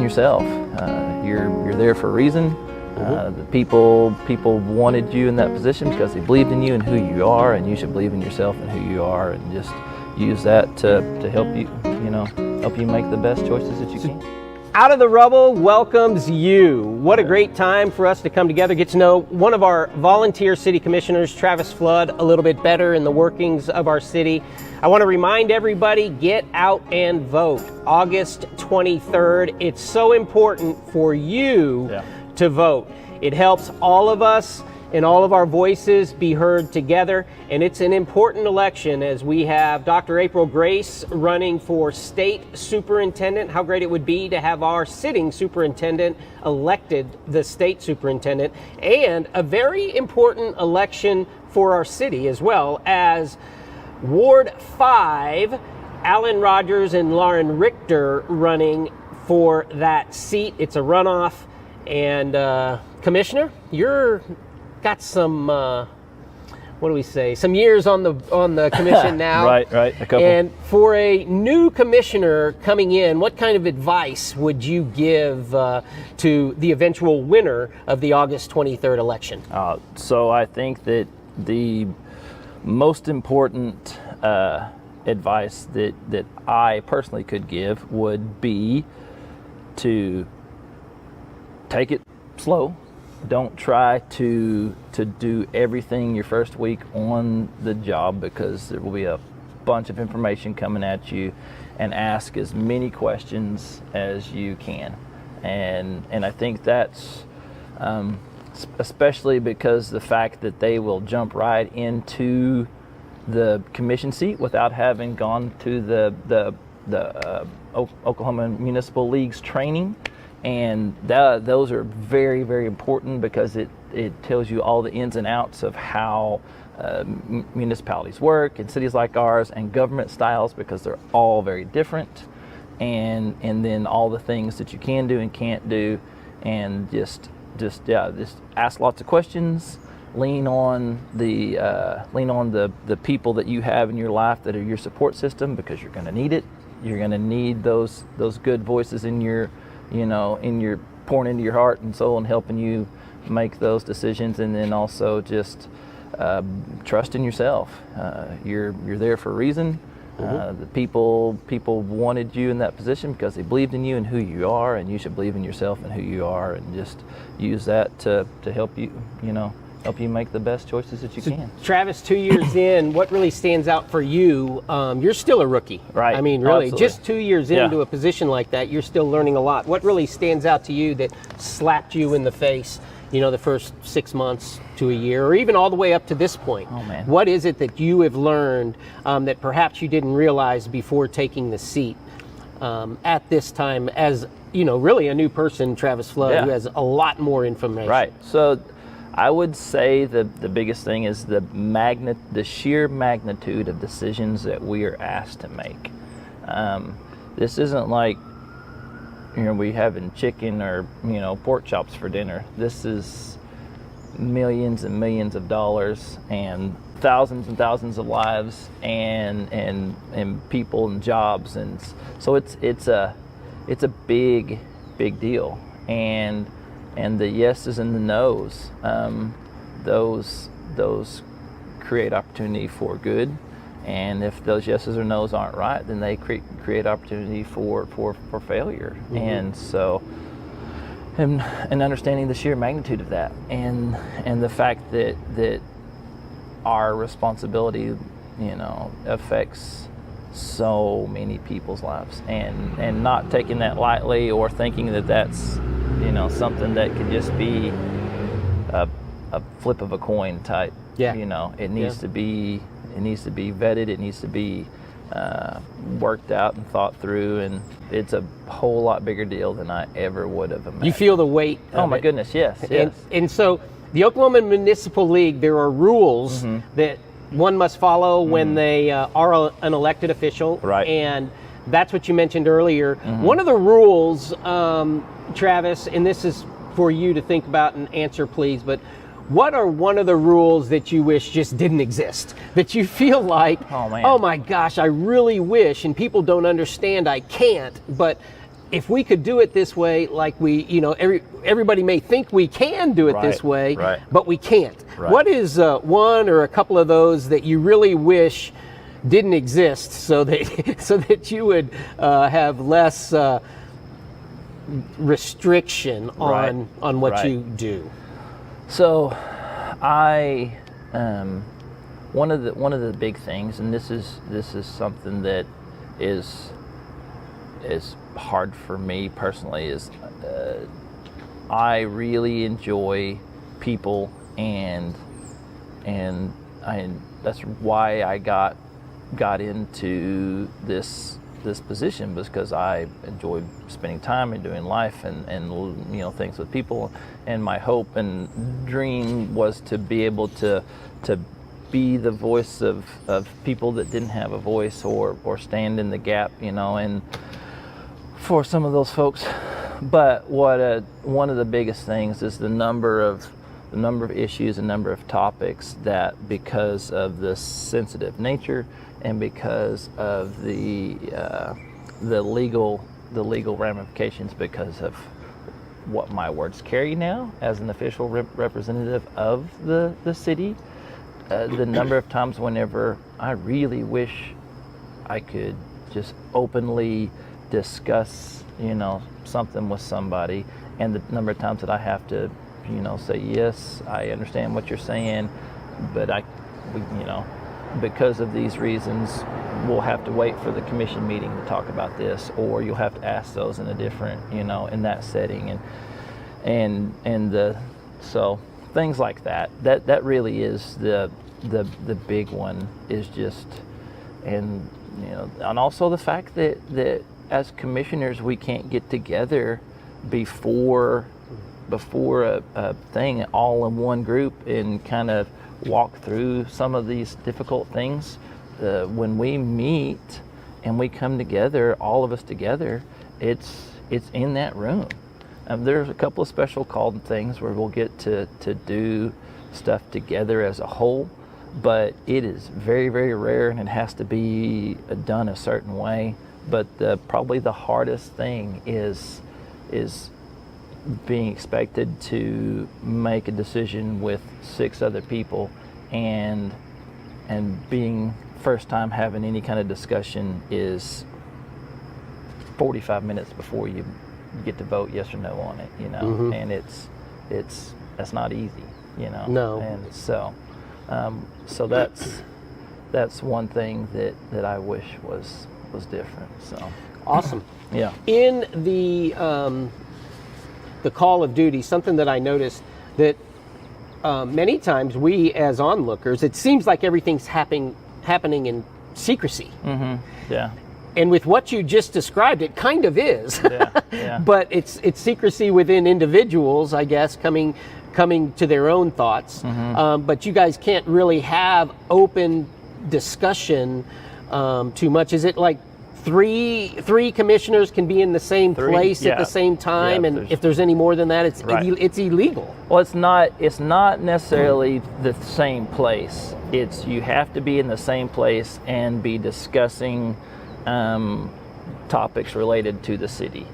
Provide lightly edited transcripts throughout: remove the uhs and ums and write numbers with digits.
in yourself. You're there for a reason. The people wanted you in that position because they believed in you and who you are, and you should believe in yourself and who you are, and just use that to help you, help you make the best choices that you can. Out of the Rubble welcomes you. What a great time for us to come together, get to know one of our volunteer city commissioners, Travis Flood, a little bit better in the workings of our city. I want to remind everybody, get out and vote. August 23rd. It's so important for you to vote. It helps all of us and all of our voices be heard together, and it's an important election as we have Dr. April Grace running for state superintendent. How great it would be to have our sitting superintendent elected the state superintendent, and a very important election for our city as well as Ward 5, Alan Rogers and Lauren Richter running for that seat. It's a runoff, and Commissioner, you're got some, what do we say? Some years on the commission now. Right, a couple. And for a new commissioner coming in, what kind of advice would you give to the eventual winner of the August 23rd election? So I think that the most important advice that I personally could give would be to take it slow. Don't try to do everything your first week on the job, because there will be a bunch of information coming at you, and ask as many questions as you can. And I think that's especially because the fact that they will jump right into the commission seat without having gone to the Oklahoma Municipal League's training. And those are very, very important, because it tells you all the ins and outs of how municipalities work, and cities like ours, and government styles, because they're all very different. And then all the things that you can do and can't do, and just ask lots of questions. Lean on the people that you have in your life that are your support system, because you're going to need it. You're going to need those good voices in your pouring into your heart and soul and helping you make those decisions. And then also just trust in yourself. You're there for a reason. The people wanted you in that position because they believed in you and who you are, and you should believe in yourself and who you are, and just use that to help you, help you make the best choices that you can. Travis, 2 years in, what really stands out for you? You're still a rookie. Right. I mean, really, Absolutely. just 2 years into a position like that, you're still learning a lot. What really stands out to you that slapped you in the face, the first 6 months to a year, or even all the way up to this point? Oh, man. What is it that you have learned that perhaps you didn't realize before taking the seat at this time as, really a new person, Travis Flood, who has a lot more information? Right. So I would say the biggest thing is the sheer magnitude of decisions that we are asked to make. This isn't like, we having chicken or, pork chops for dinner. This is millions and millions of dollars, and thousands of lives, and people and jobs. And so it's a big deal. And the yeses and the nos, those create opportunity for good. And if those yeses or nos aren't right, then they create opportunity for failure. And so, and understanding the sheer magnitude of that, and the fact that our responsibility, affects so many people's lives, and not taking that lightly, or thinking that that's something that could just be a flip of a coin type. It needs to be vetted. It needs to be worked out and thought through, and it's a whole lot bigger deal than I ever would have imagined. You feel the weight. Oh my goodness, yes. And so the Oklahoma Municipal League, there are rules that one must follow when they are an elected official. Right. And that's what you mentioned earlier. One of the rules, Travis, and this is for you to think about and answer, please, but what are one of the rules that you wish just didn't exist? That you feel like, oh man, oh my gosh, I really wish, and people don't understand, I can't, but if we could do it this way, like everybody may think we can do it this way, but we can't. What is one or a couple of those that you really wish didn't exist, so that you would have less restriction on what you do? So, one of the big things, and this is something that is hard for me personally, is I really enjoy people, and that's why I got into this position, because I enjoy spending time and doing life and things with people. And my hope and dream was to be able to be the voice of people that didn't have a voice, or stand in the gap, and for some of those folks. But one of the biggest things is the number of issues and number of topics that, because of the sensitive nature and because of the legal ramifications, because of what my words carry now as an official representative of the city, the number of times whenever I really wish I could just openly discuss something with somebody, and the number of times that I have to say, yes, I understand what you're saying, but because of these reasons, we'll have to wait for the commission meeting to talk about this, or you'll have to ask those in a different, in that setting, so things like that. That really is the big one, is just, and also the fact that as commissioners we can't get together before a thing all in one group and kind of walk through some of these difficult things. When we meet and we come together, all of us together, it's in that room. There's a couple of special called things where we'll get to do stuff together as a whole, but it is very, very rare, and it has to be done a certain way. But probably the hardest thing is being expected to make a decision with 6 other people, and being first time having any kind of discussion is 45 minutes before you get to vote yes or no on it, Mm-hmm. and that's not easy, No. And so that's one thing that I wish was different. So awesome. Yeah. In the call of duty, something that I noticed, that many times we as onlookers, it seems like everything's happening in secrecy. Mm-hmm. Yeah. And with what you just described, it kind of is. Yeah. But it's secrecy within individuals, I guess, coming to their own thoughts. Mm-hmm. But you guys can't really have open discussion too much. Is it like three commissioners can be in the same place at the same time, and if there's any more than that, it's illegal? Well, it's not necessarily the same place. It's, you have to be in the same place and be discussing topics related to the city.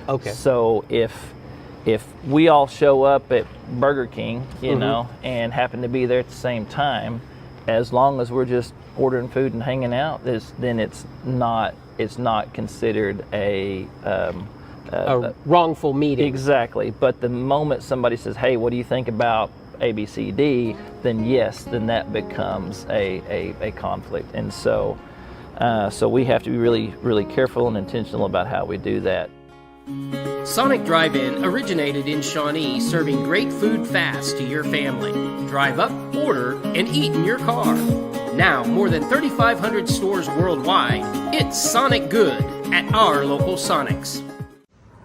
Okay. So if we all show up at Burger King, and happen to be there at the same time, as long as we're just ordering food and hanging out, then it's not considered a wrongful meeting. Exactly. But the moment somebody says, "Hey, what do you think about ABCD?" then yes, then that becomes a conflict, and so we have to be really, really careful and intentional about how we do that. Sonic Drive-In originated in Shawnee, serving great food fast to your family. Drive up, order, and eat in your car. Now, more than 3,500 stores worldwide, it's Sonic Good at our local Sonics.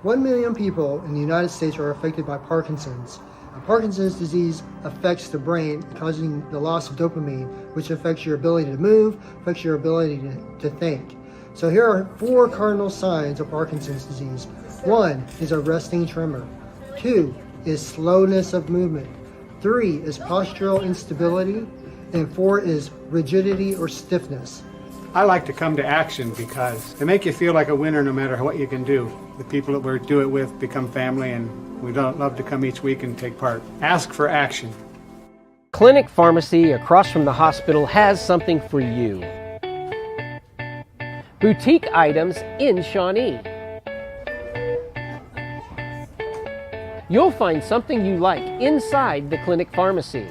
1 million people in the United States are affected by Parkinson's. Parkinson's disease affects the brain, causing the loss of dopamine, which affects your ability to move, affects your ability to think. So here are 4 cardinal signs of Parkinson's disease. 1 is a resting tremor. 2 is slowness of movement. 3 is postural instability. And 4 is rigidity or stiffness. I like to come to action because they make you feel like a winner no matter what you can do. The people that we do it with become family, and we don't love to come each week and take part. Ask for action. Clinic Pharmacy across from the hospital has something for you. Boutique items in Shawnee. You'll find something you like inside the Clinic Pharmacy.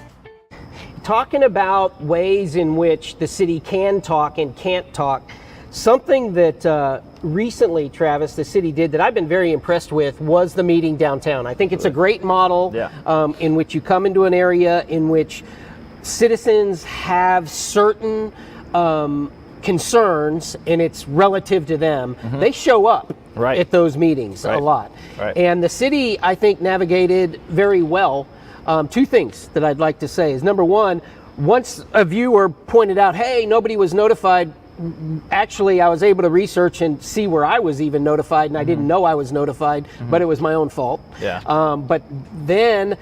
Talking about ways in which the city can talk and can't talk, something that recently, Travis, the city did that I've been very impressed with was the meeting downtown. I think it's a great model in which you come into an area in which citizens have certain concerns and it's relative to them. They show up at those meetings a lot. And the city, I think, navigated very well. Two things that I'd like to say is, number one, once a viewer pointed out, hey, nobody was notified, actually I was able to research and see where I was even notified, and I didn't know I was notified, but it was my own fault. But then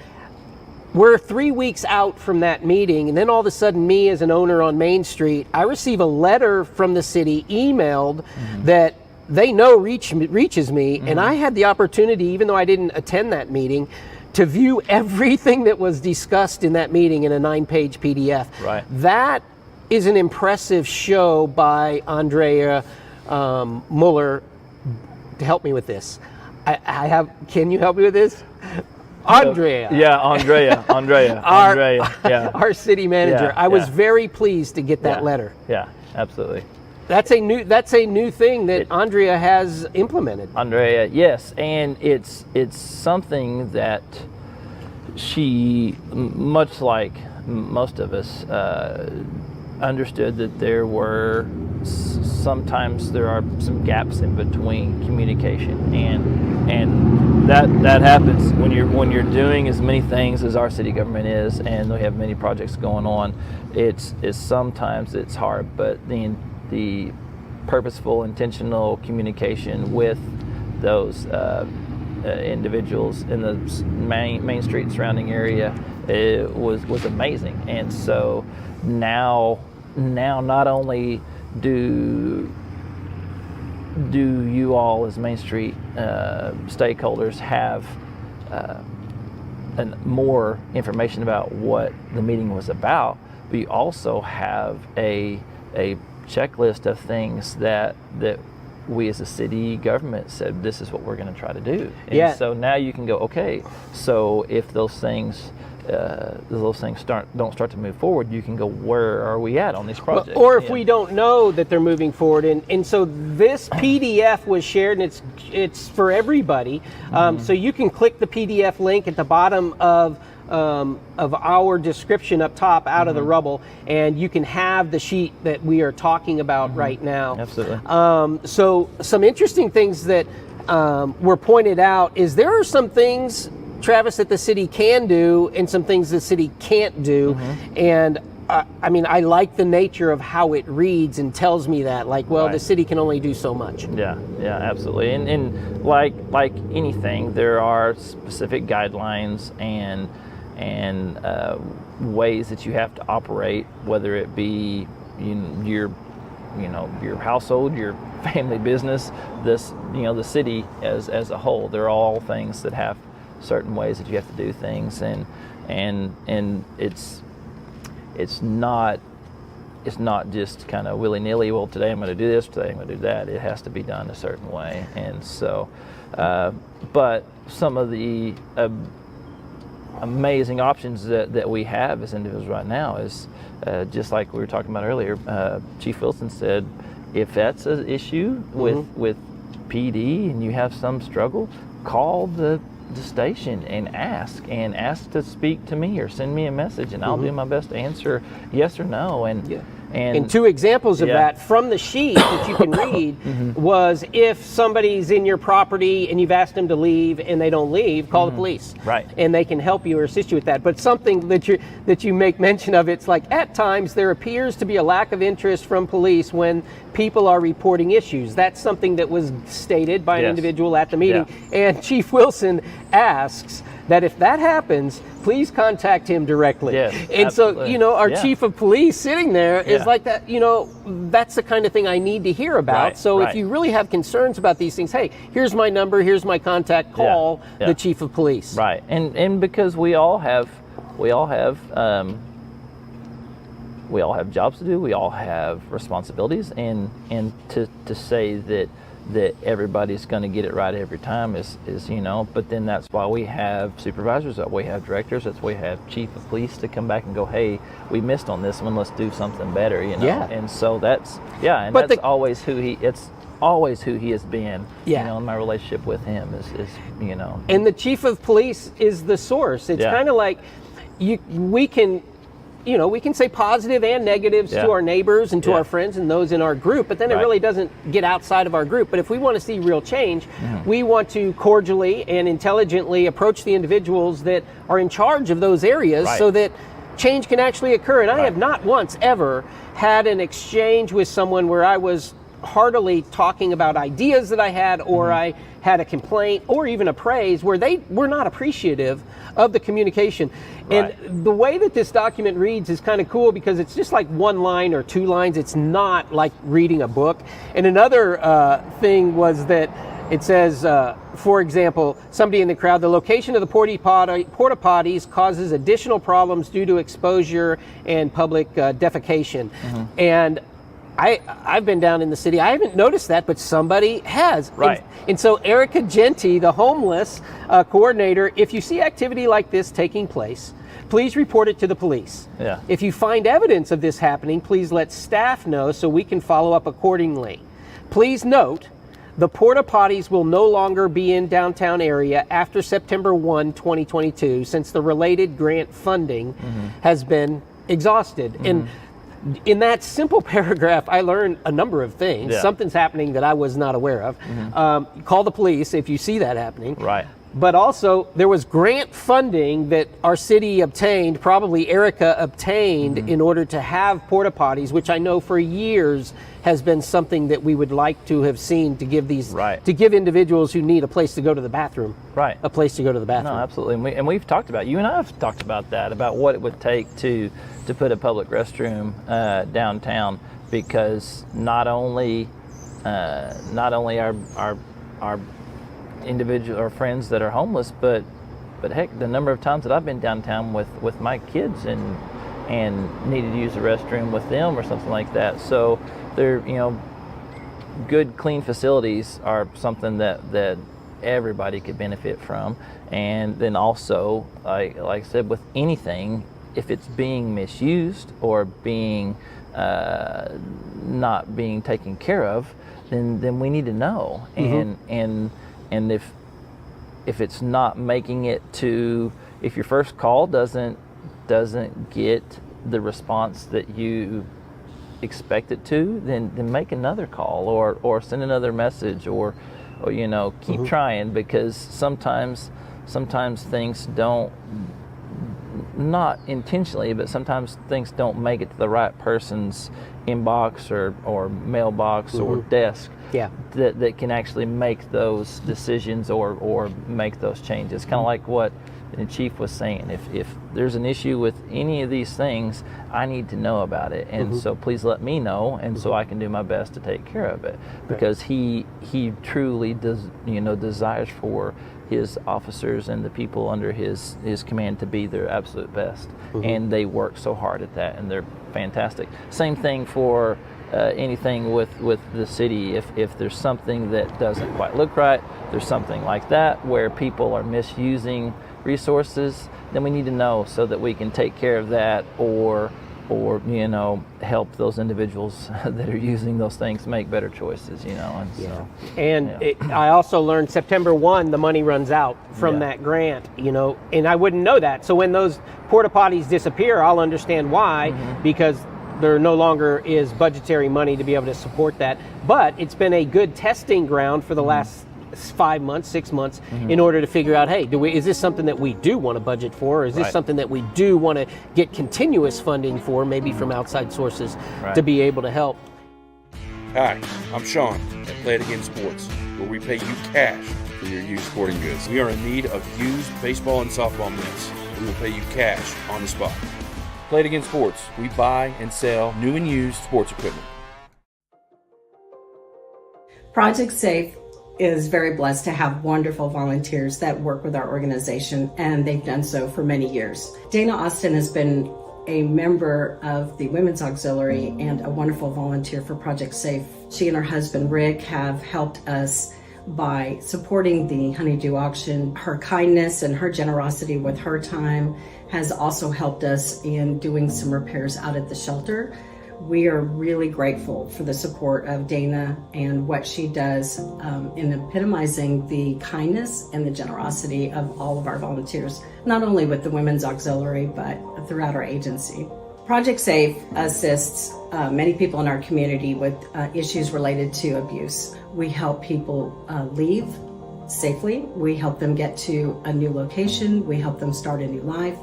we're 3 weeks out from that meeting, and then all of a sudden, me as an owner on Main Street, I receive a letter from the city emailed that they know reaches me, and I had the opportunity, even though I didn't attend that meeting, to view everything that was discussed in that meeting in a 9-page PDF. That is an impressive show by Andrea Muller. To help me with this, I have. Can you help me with this? Andrea. Our city manager. I was very pleased to get that letter. Yeah, absolutely. That's a new thing that Andrea has implemented. Andrea, yes, and it's something that she, much like most of us, understood that there were sometimes there are some gaps in between communication, and that happens when you're doing as many things as our city government is, and we have many projects going on. It's sometimes it's hard, but the purposeful, intentional communication with those individuals in the Main Street surrounding area was amazing. And so now not only do you all as Main Street stakeholders have more information about what the meeting was about, but you also have a checklist of things that we as a city government said this is what we're going to try to do. And so now you can go, okay, so if those things don't start to move forward, you can go, where are we at on these projects? Or if we don't know that they're moving forward, and so this PDF was shared, and it's for everybody. So you can click the PDF link at the bottom of our description up top, out of the Rubble, and you can have the sheet that we are talking about right now. Absolutely. So some interesting things that were pointed out is there are some things, Travis, that the city can do and some things the city can't do. And I mean, I like the nature of how it reads and tells me that, like, well, the city can only do so much. Yeah, absolutely. And like anything, there are specific guidelines and ways that you have to operate, whether it be your household, your family business, the city as a whole. They're all things that have certain ways that you have to do things, and it's not just kind of willy-nilly, well, today I'm going to do this, today I'm going to do that. It has to be done a certain way. And so but some of the amazing options that we have as individuals right now is just like we were talking about earlier. Chief Wilson said, if that's an issue with PD and you have some struggle, call the station and ask to speak to me or send me a message, and I'll do my best to answer yes or no. And two examples of that from the sheet that you can read was, if somebody's in your property and you've asked them to leave and they don't leave, call the police. And they can help you or assist you with that. But something that you make mention of, it's like, at times there appears to be a lack of interest from police when people are reporting issues. That's something that was stated by an individual at the meeting. And Chief Wilson asks, that if that happens, please contact him directly. Yes, and absolutely. so, our Yeah. chief of police sitting there is Yeah. like that, that's the kind of thing I need to hear about. Right, So if right. you really have concerns about these things, hey, here's my number, here's my contact, call Yeah. the chief of police. Right, and because we all have jobs to do, we all have responsibilities, and to say that everybody's going to get it right every time is but then that's why we have supervisors, that we have directors, that's why we have chief of police to come back and go, hey, we missed on this one, let's do something better, Yeah. and so that's But that's always who he has been. Yeah. In my relationship with him is And the chief of police is the source. It's Yeah. kind of like we can say positive and negatives Yeah. to our neighbors and to Yeah. our friends and those in our group, but then it Right. really doesn't get outside of our group. But if we want to see real change, we want to cordially and intelligently approach the individuals that are in charge of those areas Right. so that change can actually occur. And I Right. have not once ever had an exchange with someone where I was heartily talking about ideas that I had, or I had a complaint, or even a praise, where they were not appreciative of the communication. Right. And the way that this document reads is kind of cool because it's just like one line or two lines. It's not like reading a book. And another thing was that it says, for example, somebody in the crowd, the location of the porta potties causes additional problems due to exposure and public defecation. And I've been down in the city. I haven't noticed that, but somebody has. Right. And so Erica Genti, the homeless coordinator, if you see activity like this taking place, please report it to the police. Yeah. If you find evidence of this happening, please let staff know so we can follow up accordingly. Please note, the porta potties will no longer be in downtown area after September 1, 2022, since the related grant funding has been exhausted. And in that simple paragraph, I learned a number of things. Yeah. Something's happening that I was not aware of. Call the police if you see that happening. Right. But also, there was grant funding that our city obtained, probably Erica obtained, in order to have porta potties, which I know for years has been something that we would like to have seen to give these, Right. to give individuals who need a place to go to the bathroom, Right. a place to go to the bathroom. No, absolutely, and we've talked about, you and I have talked about that, about what it would take to put a public restroom downtown, because not only our individual or friends that are homeless, but heck, the number of times that I've been downtown with my kids and needed to use the restroom with them or something like that. So they're good, clean facilities are something that everybody could benefit from. And then also, like I said, with anything, if it's being misused or being not being taken care of, then we need to know. And if it's not making it to, if your first call doesn't get the response that you expect it to, then make another call or send another message or keep trying, because sometimes things don't, not intentionally, but sometimes things don't make it to the right person's inbox or mailbox or desk. Yeah. That can actually make those decisions or make those changes. Kind of like what the chief was saying. If there's an issue with any of these things, I need to know about it, and so please let me know, and so I can do my best to take care of it. Because he truly does, desires for his officers and the people under his command to be their absolute best, and they work so hard at that, and they're fantastic. Same thing for anything with the city. If there's something that doesn't quite look right, there's something like that where people are misusing resources, then we need to know so that we can take care of that, or help those individuals that are using those things make better choices, and so. And I also learned September 1, the money runs out from that grant, and I wouldn't know that. So when those porta potties disappear, I'll understand why, because there no longer is budgetary money to be able to support that. But it's been a good testing ground for the last 5 months, 6 months, in order to figure out, hey, is this something that we do want to budget for, or is this something that we do want to get continuous funding for, maybe from outside sources, to be able to help? Hi, I'm Sean at Play It Again Sports, where we pay you cash for your used sporting goods. We are in need of used baseball and softball mitts. We will pay you cash on the spot. Play It Again Sports. We buy and sell new and used sports equipment. Project Safe is very blessed to have wonderful volunteers that work with our organization, and they've done so for many years. Dana Austin has been a member of the Women's Auxiliary and a wonderful volunteer for Project Safe. She and her husband Rick have helped us by supporting the Honeydew auction. Her kindness and her generosity with her time has also helped us in doing some repairs out at the shelter. We are really grateful for the support of Dana and what she does in epitomizing the kindness and the generosity of all of our volunteers, not only with the Women's Auxiliary, but throughout our agency. Project Safe assists many people in our community with issues related to abuse. We help people leave safely. We help them get to a new location. We help them start a new life.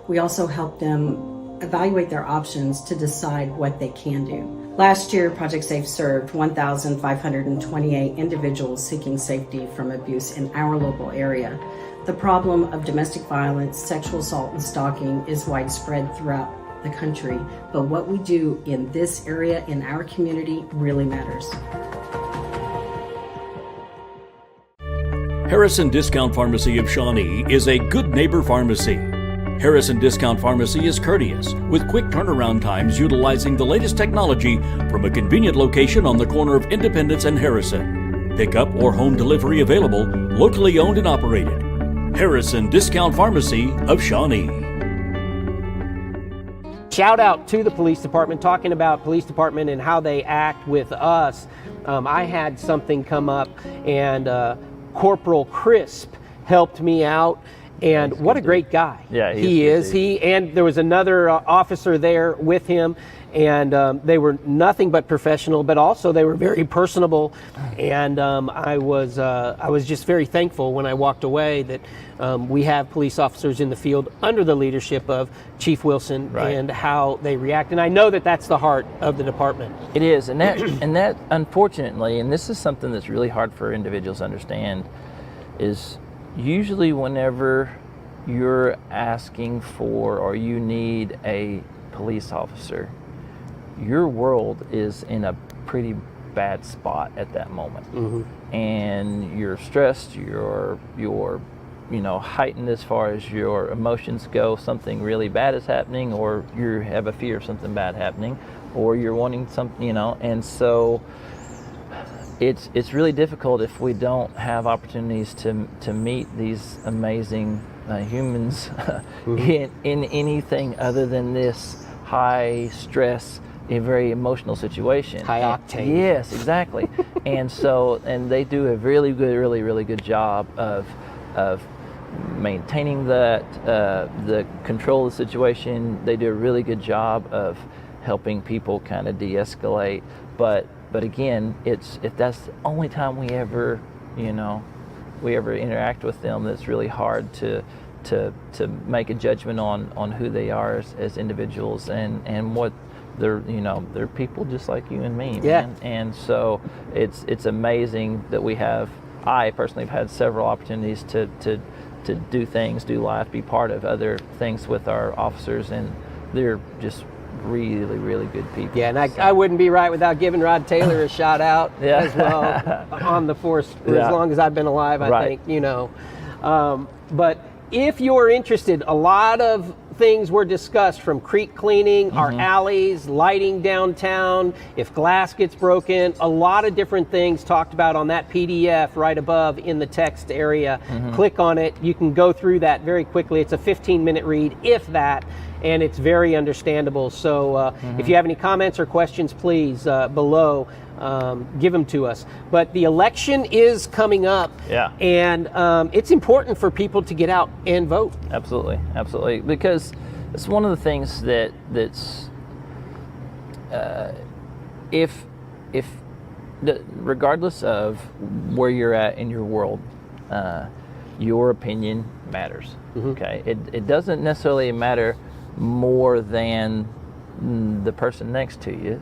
We also help them evaluate their options to decide what they can do. Last year, Project Safe served 1,528 individuals seeking safety from abuse in our local area. The problem of domestic violence, sexual assault, and stalking is widespread throughout the country, but what we do in this area, in our community, really matters. Harrison Discount Pharmacy of Shawnee is a good neighbor pharmacy. Harrison Discount Pharmacy is courteous, with quick turnaround times utilizing the latest technology from a convenient location on the corner of Independence and Harrison. Pickup or home delivery available, locally owned and operated. Harrison Discount Pharmacy of Shawnee. Shout out to the police department, talking about police department and how they act with us. I had something come up, and Corporal Crisp helped me out, and what a great guy. Yeah, he is. And there was another officer there with him, and they were nothing but professional, but also they were very personable. And I was just very thankful when I walked away that we have police officers in the field under the leadership of Chief Wilson, right, and how they react. And I know that that's the heart of the department. It is, and that unfortunately, and this is something that's really hard for individuals to understand, is usually whenever you're asking for or you need a police officer, your world is in a pretty bad spot at that moment. Mm-hmm. And you're stressed, you're heightened as far as your emotions go. Something really bad is happening, or you have a fear of something bad happening, or you're wanting something, and so it's really difficult if we don't have opportunities to meet these amazing humans mm-hmm. in anything other than this high stress, a very emotional situation. High octane. Yes, exactly. and they do a really good job of maintaining the control of the situation. They do a really good job of helping people kind of de-escalate. But again, if that's the only time we ever interact with them, that's really hard to make a judgment on who they are as individuals and what they're people just like you and me. Yeah. Man. And so it's amazing that I personally have had several opportunities to do things, do life, be part of other things with our officers, and they're just really good people. Yeah, and I wouldn't be right without giving Rod Taylor a shout out as well on the force for as long as I've been alive, I think, But if you're interested, a lot of things were discussed, from creek cleaning, mm-hmm. our alleys, lighting downtown, if glass gets broken, a lot of different things talked about on that PDF right above in the text area. Mm-hmm. Click on it. You can go through that very quickly. It's a 15-minute read, if that, and it's very understandable. So mm-hmm. if you have any comments or questions, please, below, give them to us. But the election is coming up, and it's important for people to get out and vote. Absolutely, because it's one of the things that's regardless of where you're at in your world, your opinion matters. Mm-hmm. Okay, it doesn't necessarily matter more than the person next to you,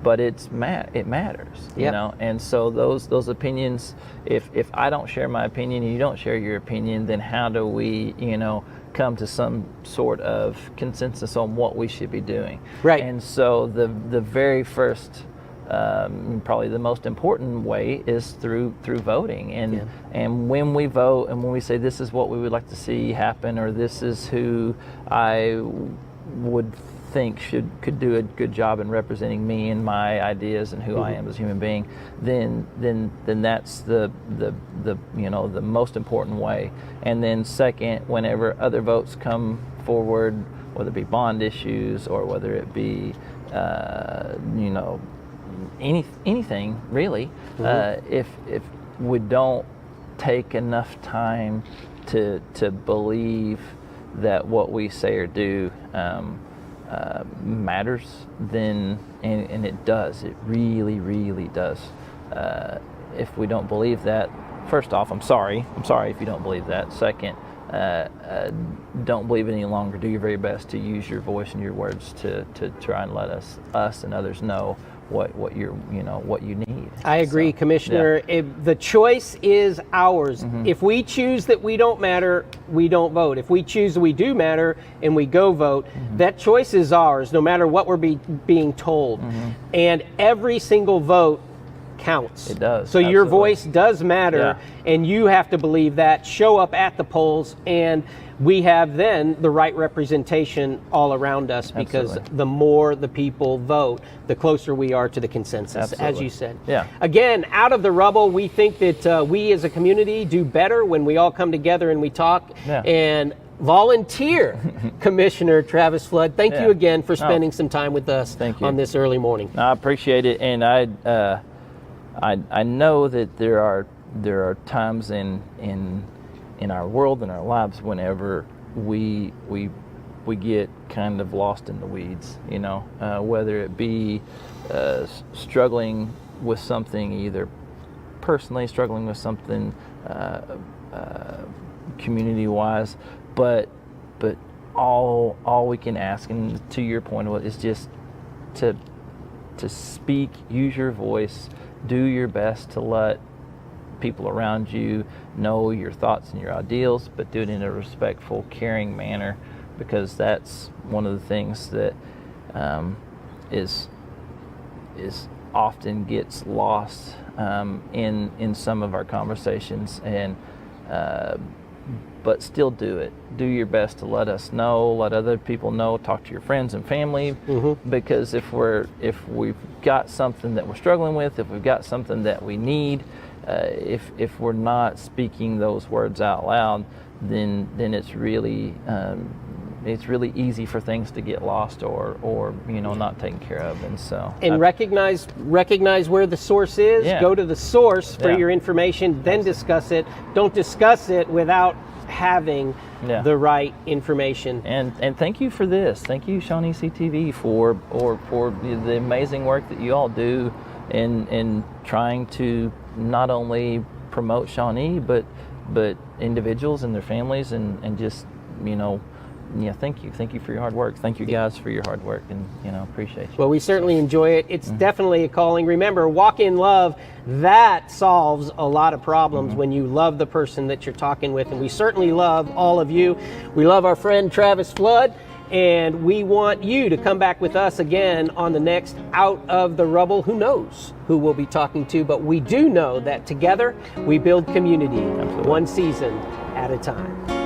but it matters, you Yep. know. And so those opinions, if I don't share my opinion and you don't share your opinion, then how do we, you know, come to some sort of consensus on what we should be doing? Right. And so the very first, probably the most important way is through voting. And when we vote and when we say this is what we would like to see happen, or this is who I would think could do a good job in representing me and my ideas and who I am as a human being, then that's the you know, the most important way. And then second, whenever other votes come forward, whether it be bond issues or whether it be you know, anything really, if we don't take enough time to believe that what we say or do matters, then and it does, it really does. If we don't believe that, first off, I'm sorry if you don't believe that. Second, don't believe it any longer. Do your very best to use your voice and your words to try and let us and others know what you need. I agree, So, Commissioner. The choice is ours. If we choose that we don't matter, we don't vote. If we choose that we do matter and we go vote, that choice is ours, no matter what we're being told. And every single vote counts. It does. So your Absolutely. voice does matter, and you have to believe that. Show up at the polls, and we have then the right representation all around us, because Absolutely. the more the people vote, the closer we are to the consensus, as Absolutely. you said. Yeah. Again, out of the rubble, we think that we as a community do better when we all come together and we talk and volunteer. Commissioner Travis Flood, thank you again for spending some time with us on this early morning. I appreciate it, and I know that there are times in our world and our lives whenever we get kind of lost in the weeds, you know, whether it be struggling with something, either personally struggling with something community-wise, but all we can ask, and to your point, is just to speak, use your voice, do your best to let people around you know your thoughts and your ideals, but do it in a respectful, caring manner, because that's one of the things that is often gets lost in some of our conversations. And but still do it. Do your best to let us know, let other people know, talk to your friends and family, because if we've got something that we're struggling with, if we've got something that we need, if we're not speaking those words out loud, then it's really easy for things to get lost or you know, not taken care of. And so recognize where the source is. Go to the source for your information, then discuss it. Don't discuss it without having the right information. And thank you for this. Thank you, Shawnee CTV, for the amazing work that you all do in trying to not only promote Shawnee but individuals and their families, and just, you know, thank you for your hard work. Thank you guys for your hard work, and, you know, appreciate you. Well, we certainly enjoy it. It's definitely a calling. Remember, walk in love. That solves a lot of problems when you love the person that you're talking with, and we certainly love all of you. We love our friend Travis Flood, and we want you to come back with us again on the next Out of the Rubble. Who knows who we'll be talking to, but we do know that together we build community, one season at a time.